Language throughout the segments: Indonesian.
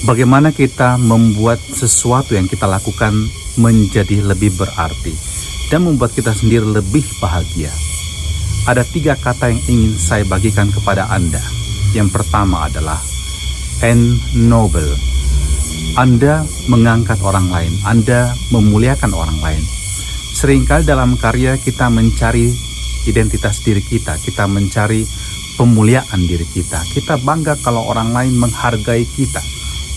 Bagaimana kita membuat sesuatu yang kita lakukan menjadi lebih berarti dan membuat kita sendiri lebih bahagia. Ada 3 kata yang ingin saya bagikan kepada Anda. Yang pertama adalah ennoble. Anda mengangkat orang lain, Anda memuliakan orang lain. Seringkali dalam karya kita mencari identitas diri kita, kita mencari pemuliaan diri kita. Kita bangga kalau orang lain menghargai kita.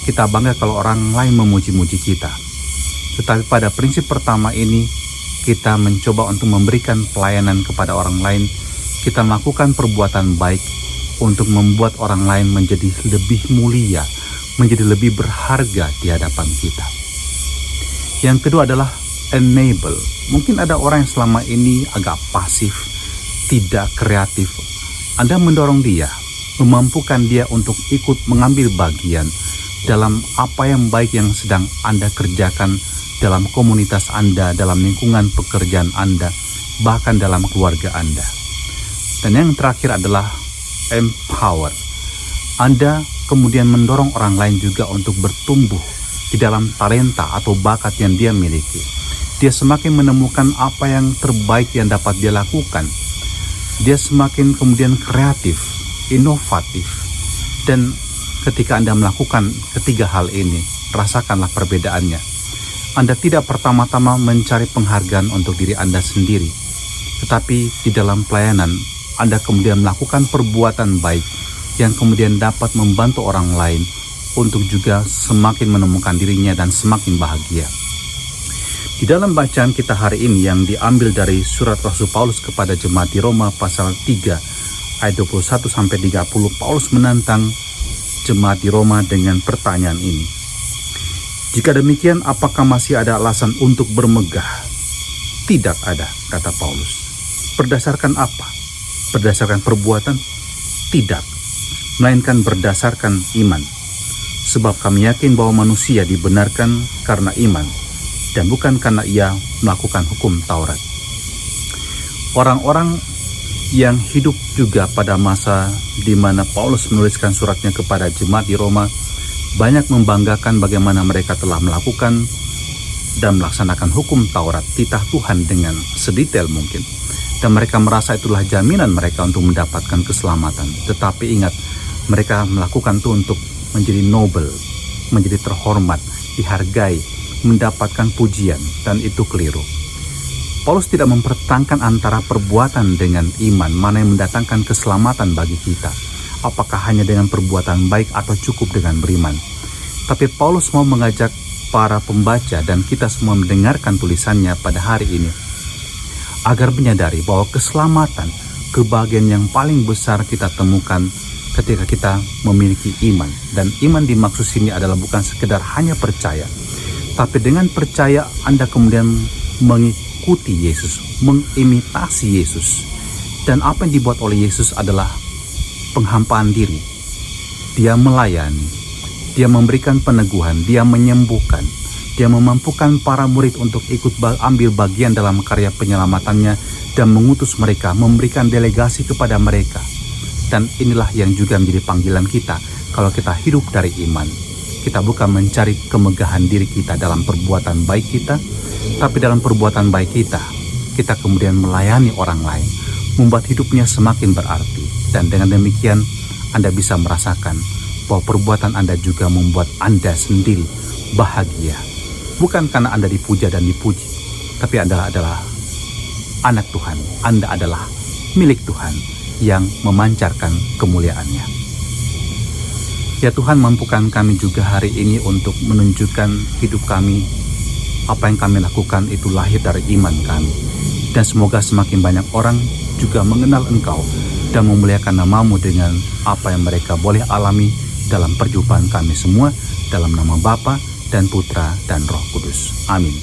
Kita bangga kalau orang lain memuji-muji kita. Tetapi pada prinsip pertama ini, kita mencoba untuk memberikan pelayanan kepada orang lain. Kita melakukan perbuatan baik untuk membuat orang lain menjadi lebih mulia, menjadi lebih berharga di hadapan kita. Yang kedua adalah enable. Mungkin ada orang yang selama ini agak pasif, tidak kreatif. Anda mendorong dia, memampukan dia untuk ikut mengambil bagian dalam apa yang baik yang sedang Anda kerjakan dalam komunitas Anda, dalam lingkungan pekerjaan Anda, bahkan dalam keluarga Anda. Dan yang terakhir adalah empower. Anda kemudian mendorong orang lain juga untuk bertumbuh di dalam talenta atau bakat yang dia miliki. Dia semakin menemukan apa yang terbaik yang dapat dia lakukan. Dia semakin kemudian kreatif, inovatif. Dan ketika Anda melakukan ketiga hal ini, rasakanlah perbedaannya. Anda tidak pertama-tama mencari penghargaan untuk diri Anda sendiri, tetapi di dalam pelayanan, Anda kemudian melakukan perbuatan baik yang kemudian dapat membantu orang lain untuk juga semakin menemukan dirinya dan semakin bahagia. Di dalam bacaan kita hari ini yang diambil dari surat Rasul Paulus kepada jemaat di Roma pasal 3 ayat 21-30, Paulus menantang jemaat di Roma dengan pertanyaan ini. Jika demikian, apakah masih ada alasan untuk bermegah? Tidak ada, kata Paulus. Berdasarkan apa? Berdasarkan perbuatan? Tidak, melainkan berdasarkan iman. Sebab kami yakin bahwa manusia dibenarkan karena iman, dan bukan karena ia melakukan hukum Taurat. Orang-orang yang hidup juga pada masa di mana Paulus menuliskan suratnya kepada jemaat di Roma banyak membanggakan bagaimana mereka telah melakukan dan melaksanakan hukum Taurat, titah Tuhan dengan sedetail mungkin. Dan mereka merasa itulah jaminan mereka untuk mendapatkan keselamatan. Tetapi ingat, mereka melakukan itu untuk menjadi noble, menjadi terhormat, dihargai, mendapatkan pujian, dan itu keliru. Paulus tidak mempertentangkan antara perbuatan dengan iman, mana yang mendatangkan keselamatan bagi kita. Apakah hanya dengan perbuatan baik atau cukup dengan beriman? Tapi Paulus mau mengajak para pembaca dan kita semua mendengarkan tulisannya pada hari ini, agar menyadari bahwa keselamatan, kebahagiaan yang paling besar kita temukan ketika kita memiliki iman. Dan iman dimaksud sini adalah bukan sekedar hanya percaya, tapi dengan percaya Anda kemudian mengikuti Yesus, mengimitasi Yesus. Dan apa yang dibuat oleh Yesus adalah penghampaan diri. Dia melayani, dia memberikan peneguhan, dia menyembuhkan, dia memampukan para murid untuk ikut ambil bagian dalam karya penyelamatannya dan mengutus mereka, memberikan delegasi kepada mereka. Dan inilah yang juga menjadi panggilan kita kalau kita hidup dari iman. Kita bukan mencari kemegahan diri kita dalam perbuatan baik kita, tapi dalam perbuatan baik kita kemudian melayani orang lain, membuat hidupnya semakin berarti. Dan dengan demikian Anda bisa merasakan bahwa perbuatan Anda juga membuat Anda sendiri bahagia. Bukan karena Anda dipuja dan dipuji, tapi Anda adalah anak Tuhan. Anda adalah milik Tuhan yang memancarkan kemuliaannya. Ya Tuhan, mampukan kami juga hari ini untuk menunjukkan hidup kami. Apa yang kami lakukan itu lahir dari iman kami. Dan semoga semakin banyak orang juga mengenal Engkau dan memuliakan nama-Mu dengan apa yang mereka boleh alami dalam perjumpaan kami semua, dalam nama Bapa dan Putra dan Roh Kudus. Amin.